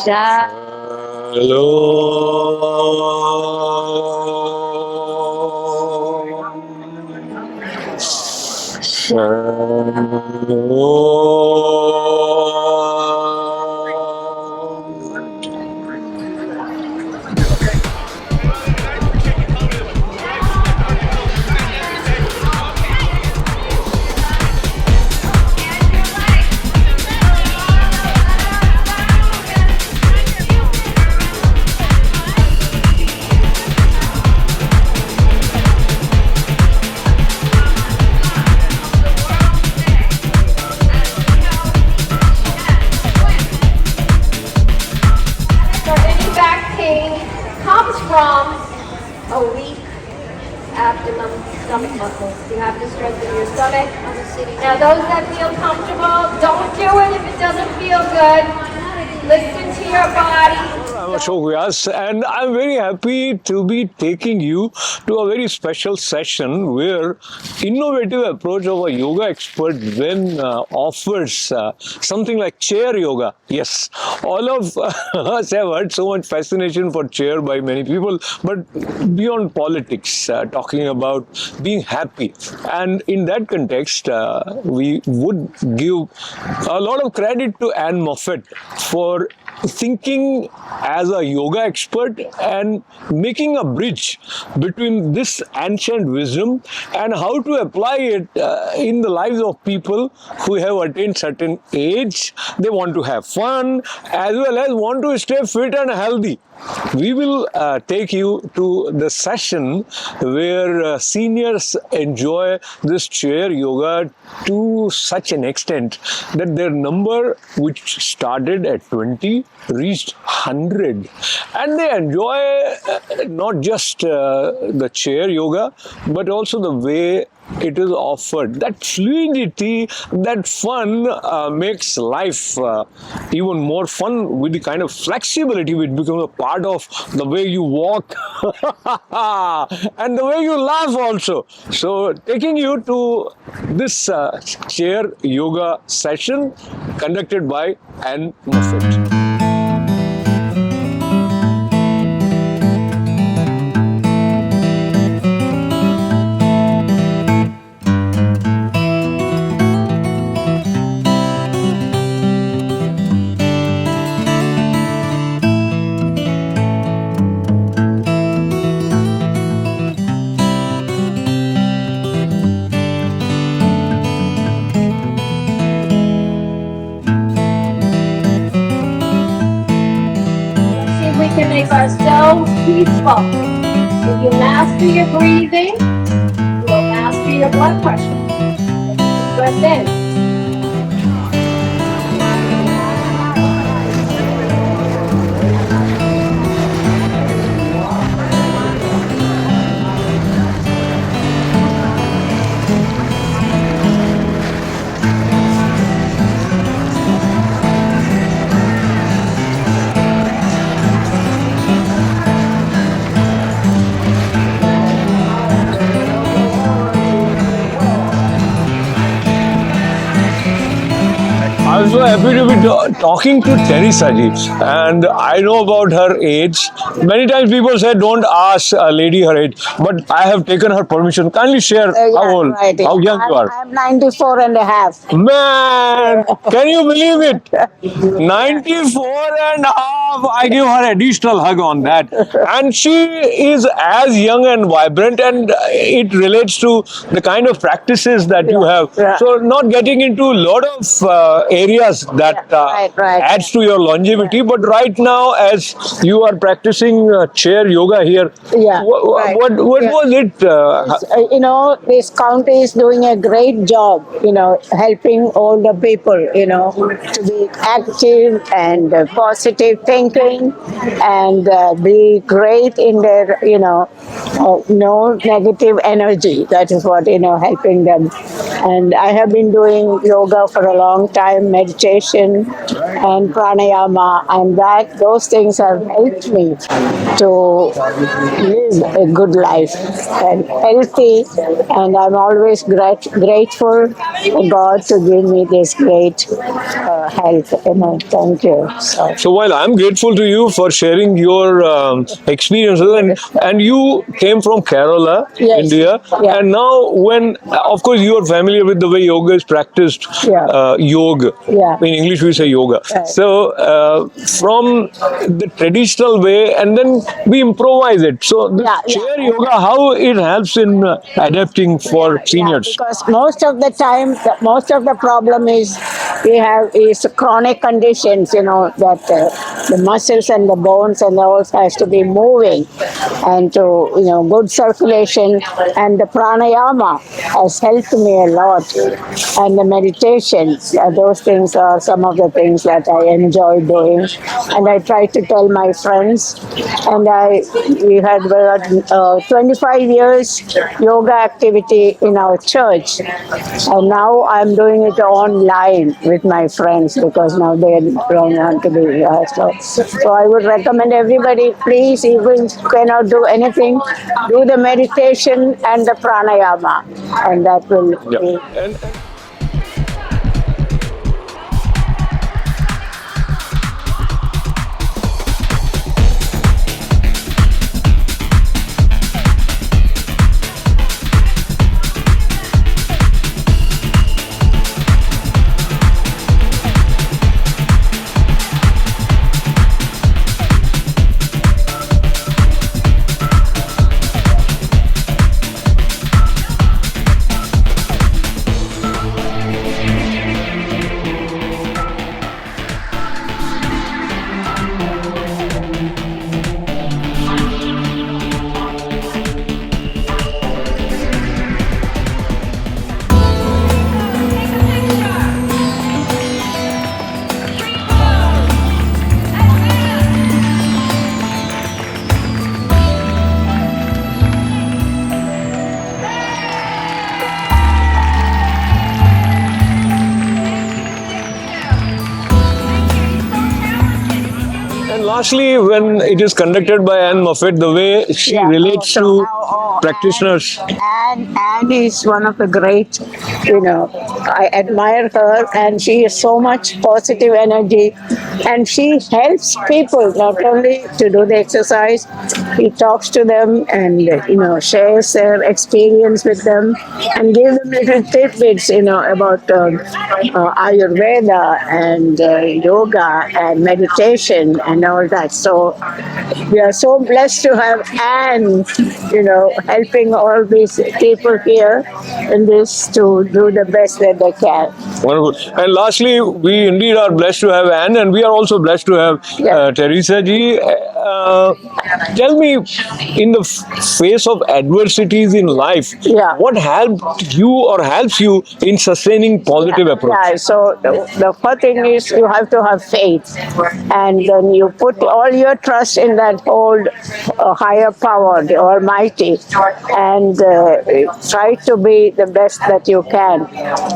So any back pain comes from a weak abdomen, stomach muscles. You have to strengthen your stomach. Now those that feel comfortable, don't do it if it doesn't feel good. Listen to your body. I'm Ashok Vyas, and I'm very happy to be taking you to a very special session where innovative approach of a yoga expert when offers something like chair yoga. Yes, all of us have heard so much fascination for chair by many people, but beyond politics, talking about being happy. And in that context, we would give a lot of credit to Moffatt for thinking as a yoga expert and making a bridge between this ancient wisdom and how to apply it in the lives of people who have attained certain age. They want to have fun as well as want to stay fit and healthy. We will take you to the session where seniors enjoy this chair yoga to such an extent that their number, which started at 20, reached 100. And they enjoy not just the chair yoga, but also the way it is offered. That fluidity, that fun makes life even more fun with the kind of flexibility which becomes a part of the way you walk and the way you laugh also. So taking you to this chair yoga session conducted by Moffatt. We can make ourselves peaceful. If you master your breathing, you will master your blood pressure. Breath in. I'm so happy to be talking to Teresa ji, and I know about her age. Many times people say don't ask a lady her age, but I have taken her permission. Kindly share how old, how young you are. I'm 94 and a half. Man, can you believe it? 94 and a half. I give her additional hug on that. And she is as young and vibrant, and it relates to the kind of practices that you have. So not getting into a lot of areas that adds to your longevity, but right now as you are practicing chair yoga here, what was it? This county is doing a great job, helping older people, to be active and positive thinking and be great in their, no negative energy. That is what, helping them. And I have been doing yoga for a long time, meditation and pranayama, and those things have helped me to live a good life and healthy. And I'm always grateful to God to give me this great help. Thank you. So while I'm grateful to you for sharing your experiences, and you came from Kerala, Yes. India, Yeah. and now when, of course, you are familiar with the way yoga is practiced, Yeah. yoga. Yeah. In English, we say yoga. Right. So from the traditional way, and then we improvise it. So this Yeah, yeah. chair yoga, how it helps in adapting for seniors. Because most of the time, most of the problem is is chronic conditions. That the muscles and the bones and those has to be moving, and to good circulation, and the pranayama has helped me a lot, and the meditations. Those things are some of the things that I enjoy doing, and I try to tell my friends. And we had 25 years yoga activity in our church, and now I'm doing it online with my friends because now they don't want to be so I would recommend everybody, please, even if you cannot do anything, do the meditation and the pranayama, and that will be. And And lastly, when it is conducted by Anne Moffatt, the way she relates to practitioners. Anne is one of the great, I admire her, and she is so much positive energy, and she helps people not only to do the exercise, she talks to them and, shares her experience with them and give them little tidbits, about Ayurveda and yoga and meditation and all that. So we are so blessed to have Anne, helping all these people here in this to do the best that they can. Wonderful. And lastly, we indeed are blessed to have Anne, and we are also blessed to have Teresa ji. Tell me, in the face of adversities in life, what helped you or helps you in sustaining positive approach? Yeah, so the first thing is you have to have faith, and then you put all your trust in that whole higher power, the Almighty, and try to be the best that you can.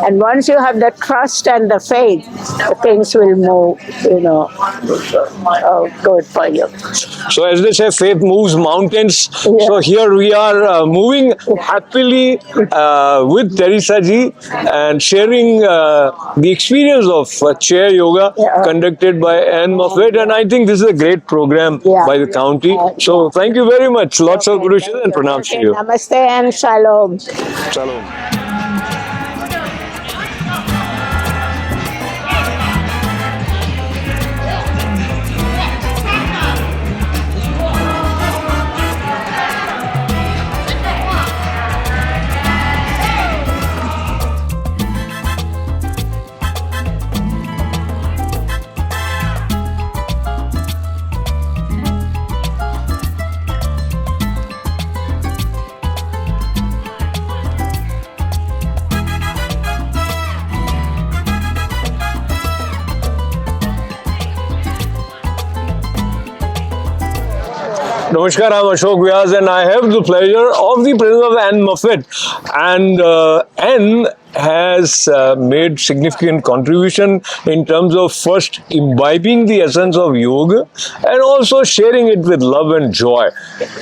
And once you have the trust and the faith, things will move, good for you. So as they say, faith moves mountains. Yeah. So here we are moving happily with Teresa ji and sharing the experience of chair yoga conducted by Anne Moffatt. And I think this is a great program by the county. So thank you very much. Lots of Guru Shri and pranams to you. Namaste and shalom. Shalom. Namaskar, I'm Ashok Vyas, and I have the pleasure of the presence of Anne Moffatt. And Anne, has made significant contribution in terms of first imbibing the essence of yoga and also sharing it with love and joy.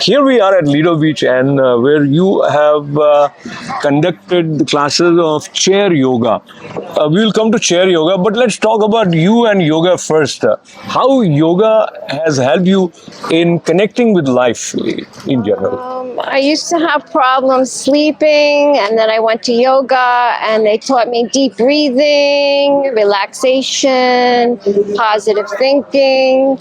Here we are at Lido Beach, and where you have conducted the classes of chair yoga. We will come to chair yoga, but let's talk about you and yoga first. How yoga has helped you in connecting with life in general? I used to have problems sleeping, and then I went to yoga, and they taught me deep breathing, relaxation, positive thinking,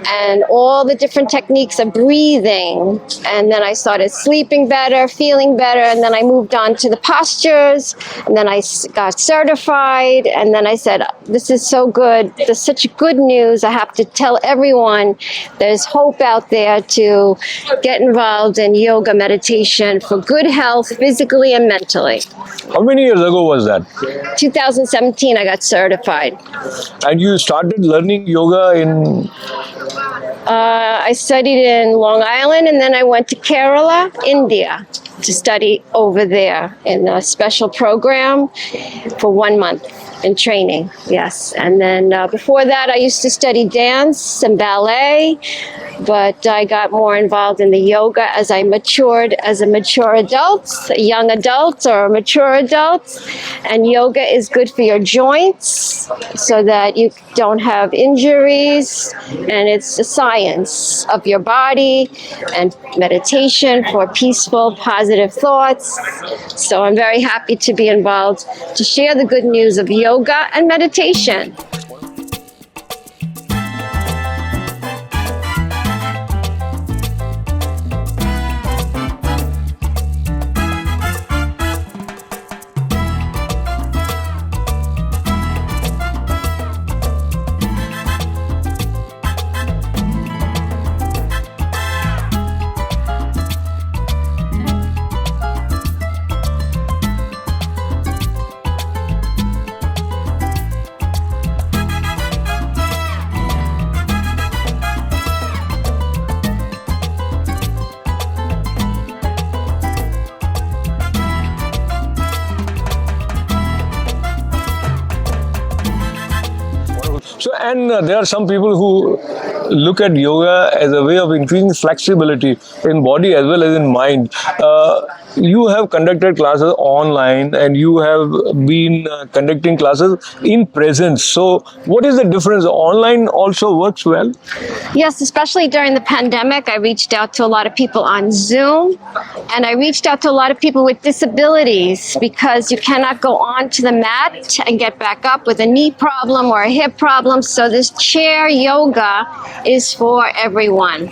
and all the different techniques of breathing. And then I started sleeping better, feeling better, and then I moved on to the postures, and then I got certified, and then I said, this is so good. There's such good news. I have to tell everyone there's hope out there to get involved in yoga meditation for good health, physically and mentally. How many years ago was that? 2017, I got certified. And you started learning yoga in... I studied in Long Island, and then I went to Kerala, India, to study over there in a special program for 1 month in training. Yes. And then before that, I used to study dance and ballet, but I got more involved in the yoga as I matured as a mature adult, a young adult or a mature adult. And yoga is good for your joints so that you don't have injuries. And it's the science of your body and meditation for peaceful, positive thoughts. So I'm very happy to be involved to share the good news of yoga and meditation. So, and there are some people who look at yoga as a way of increasing flexibility in body as well as in mind. You have conducted classes online, and you have been conducting classes in presence. So, what is the difference? Online also works well? Yes, especially during the pandemic, I reached out to a lot of people on Zoom, and I reached out to a lot of people with disabilities because you cannot go onto the mat and get back up with a knee problem or a hip problem. So this chair yoga is for everyone.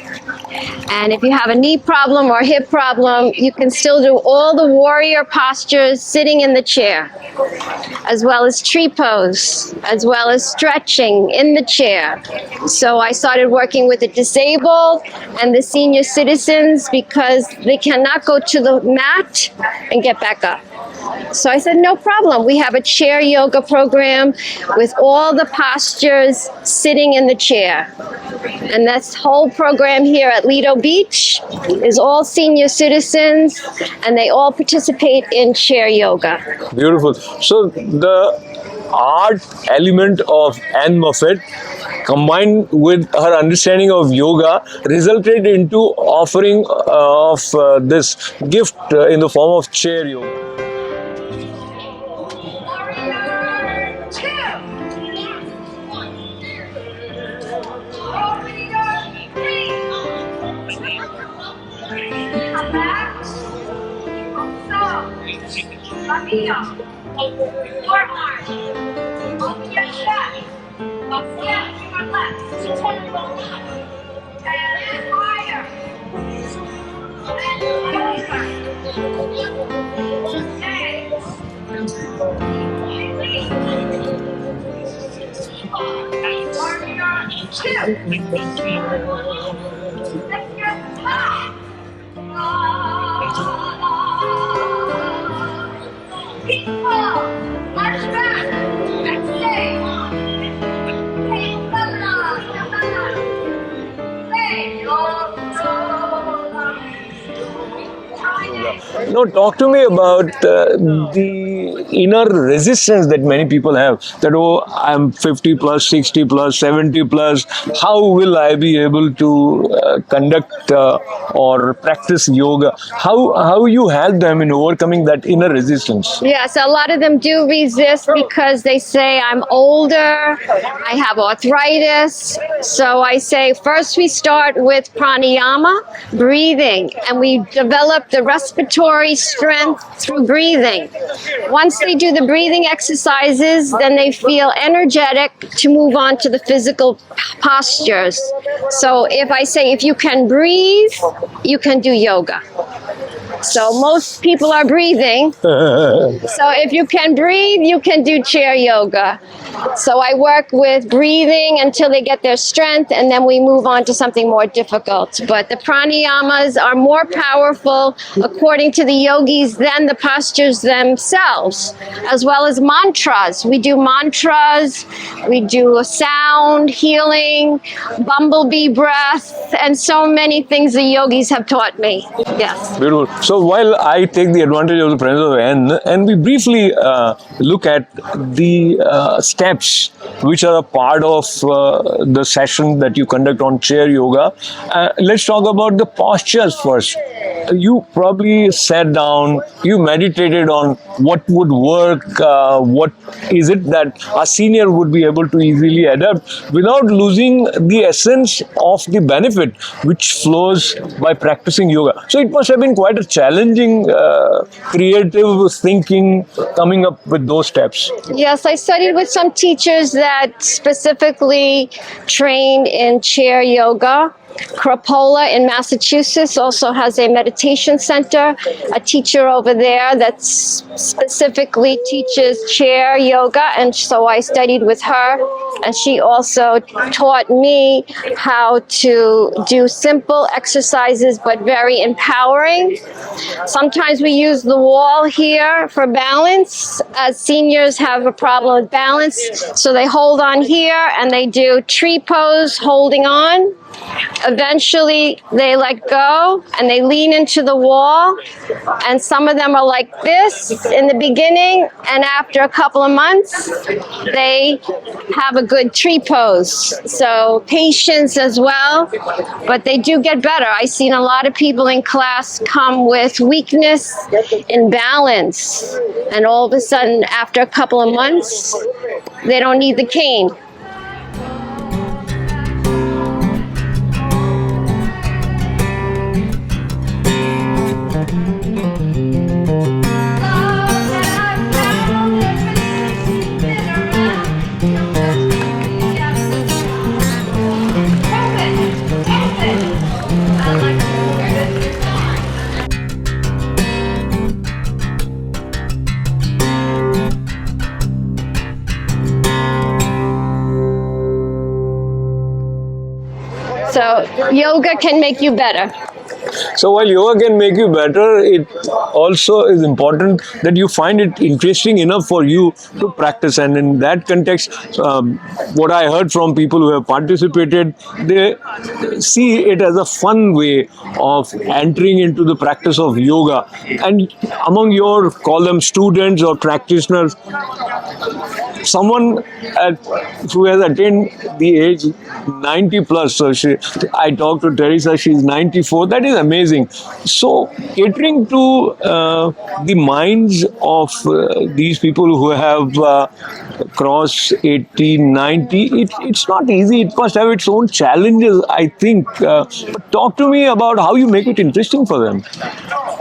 And if you have a knee problem or hip problem, you can still do all the warrior postures sitting in the chair, as well as tree pose, as well as stretching in the chair. So I started working with the disabled and the senior citizens because they cannot go to the mat and get back up. So I said, no problem. We have a chair yoga program with all the postures sitting in the chair. And this whole program here at Lido Beach is all senior citizens, and they all participate in chair yoga. Beautiful. So the art element of Anne Moffatt combined with her understanding of yoga resulted into offering of this gift in the form of chair yoga. Your arm. Open your chest. Extend your left. And higher. And over. Next. Release. Warrior two. Lift your top. Peaceful. March back. Exhale. Now, talk to me about the inner resistance that many people have. That, oh, I'm 50 plus, 60 plus, 70 plus. How will I be able to conduct or practice yoga? How you help them in overcoming that inner resistance? Yes, a lot of them do resist because they say I'm older, I have arthritis. So I say first we start with pranayama, breathing, and we develop the respiratory strength through breathing. Once they do the breathing exercises, then they feel energetic to move on to the physical postures. So if I say if you can breathe, you can do yoga. So most people are breathing. So if you can breathe, you can do chair yoga. So I work with breathing until they get their strength, and then we move on to something more difficult. But the pranayamas are more powerful, according to the yogis, than the postures themselves, as well as mantras. We do mantras, we do sound healing, bumblebee breath, and so many things the yogis have taught me. Yes. Beautiful. So while I take the advantage of the presence of N, and we briefly look at the steps which are a part of the session that you conduct on chair yoga, let's talk about the postures first. You probably sat down, you meditated on what would work, what is it that a senior would be able to easily adapt without losing the essence of the benefit which flows by practicing yoga. So it must have been quite a challenging, creative thinking coming up with those steps. Yes, I studied with some teachers that specifically trained in chair yoga. Crapola in Massachusetts also has a meditation center, a teacher over there that specifically teaches chair yoga, and so I studied with her, and she also taught me how to do simple exercises but very empowering. Sometimes we use the wall here for balance, as seniors have a problem with balance, so they hold on here and they do tree pose holding on. Eventually they let go and they lean into the wall, and some of them are like this in the beginning, and after a couple of months they have a good tree pose. So patience as well, but they do get better. I've seen a lot of people in class come with weakness in balance, and all of a sudden after a couple of months they don't need the cane. So yoga can make you better. So while yoga can make you better, it also is important that you find it interesting enough for you to practice. And in that context, what I heard from people who have participated, they see it as a fun way of entering into the practice of yoga. And among your, call them students or practitioners, someone who has attained the age 90 plus, so I talked to Teresa, she's 94, that is amazing. So catering to the minds of these people who have crossed 80, 90, it's not easy, it must have its own challenges, I think. But talk to me about how you make it interesting for them.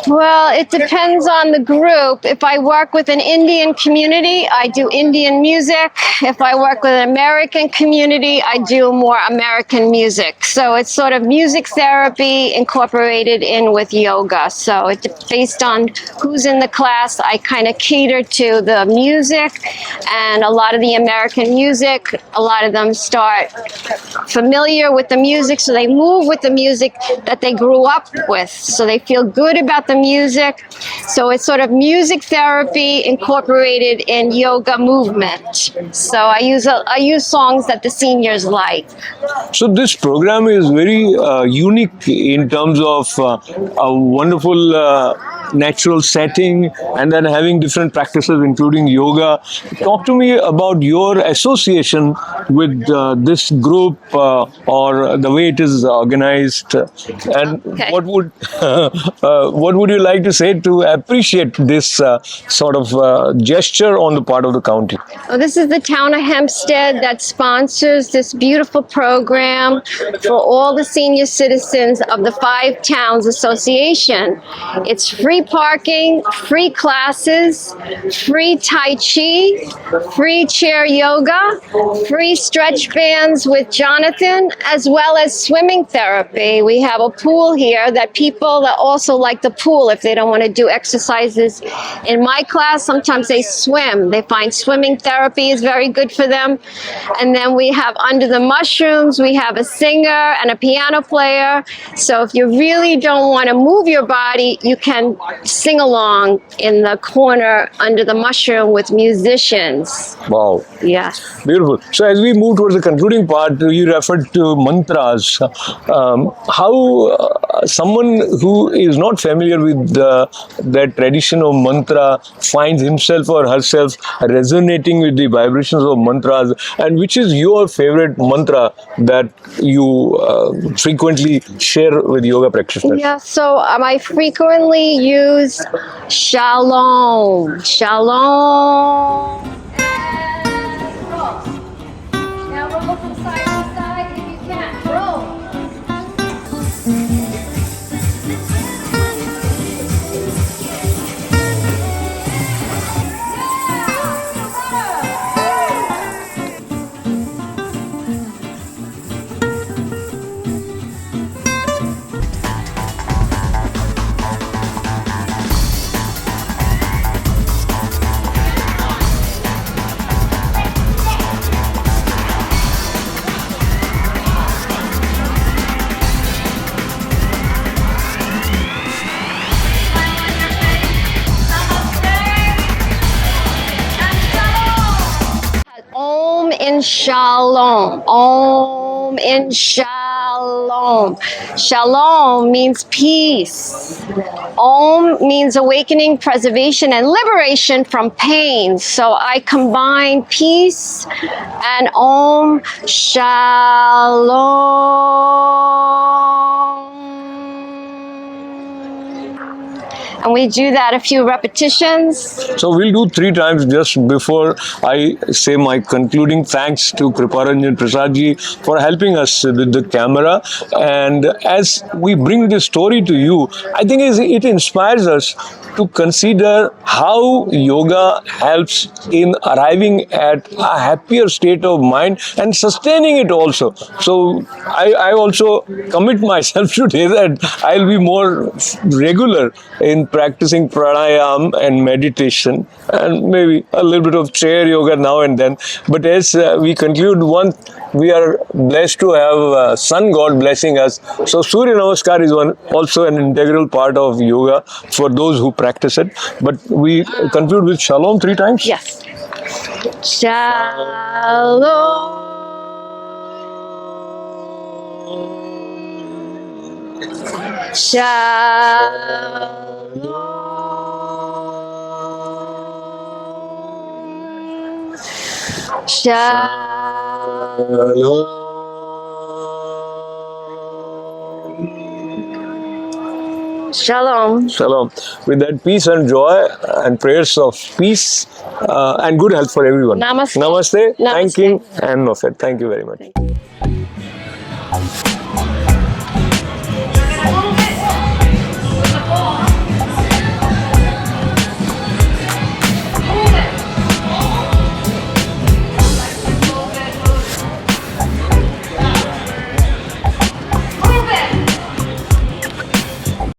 Well, it depends on the group. If I work with an Indian community, I do Indian music. If I work with an American community, I do more American music. So it's sort of music therapy incorporated in with yoga. So it's based on who's in the class. I kind of cater to the music, and a lot of the American music, a lot of them start familiar with the music, so they move with the music that they grew up with. So they feel good about the music. So it's sort of music therapy incorporated in yoga movement. So I use songs that the seniors like. So this program is very unique in terms of a wonderful natural setting, and then having different practices, including yoga. Talk to me about your association with this group or the way it is organized, and Okay. what would you like to say to appreciate this sort of gesture on the part of the county? Well, this is the town of Hempstead that sponsors this beautiful program for all the senior citizens of the 5 Towns Association. It's free parking, free classes, free Tai Chi, free chair yoga, free stretch bands with Jonathan, as well as swimming therapy. We have a pool here that people that also like the pool if they don't want to do exercises. In my class, sometimes they swim. They find swimming therapy is very good for them. And then we have under the mushrooms, we have a singer and a piano player. So if you really don't want to move your body, you can sing along in the corner under the mushroom with musicians. Wow. Yes. Beautiful. So as we move towards the concluding part, you referred to mantras. How someone who is not familiar with that tradition of mantra finds himself or herself resonating with the vibrations of mantras, and which is your favorite mantra that you frequently share with yoga practitioners? Yeah, so I frequently use shalom, shalom. And roll. Now roll from side to side if you can. Roll. Om in shalom. Om in shalom. Shalom means peace. Om means awakening, preservation, and liberation from pain. So I combine peace and Om shalom. And we do that a few repetitions. So we'll do 3 times just before I say my concluding thanks to Kriparanjan Prasad ji for helping us with the camera. And as we bring this story to you, I think it inspires us to consider how yoga helps in arriving at a happier state of mind and sustaining it also. So I also commit myself today that I'll be more regular in practicing pranayam and meditation, and maybe a little bit of chair yoga now and then. But as we conclude, we are blessed to have sun god blessing us. So Surya Namaskar is also an integral part of yoga for those who practice it. But we conclude with shalom 3 times. Yes. Shalom. Shalom. Shalom. Shalom. With that peace and joy and prayers of peace and good health for everyone. Namaste. Namaste. Namaste. Thanking and Moffatt. Thank you very much.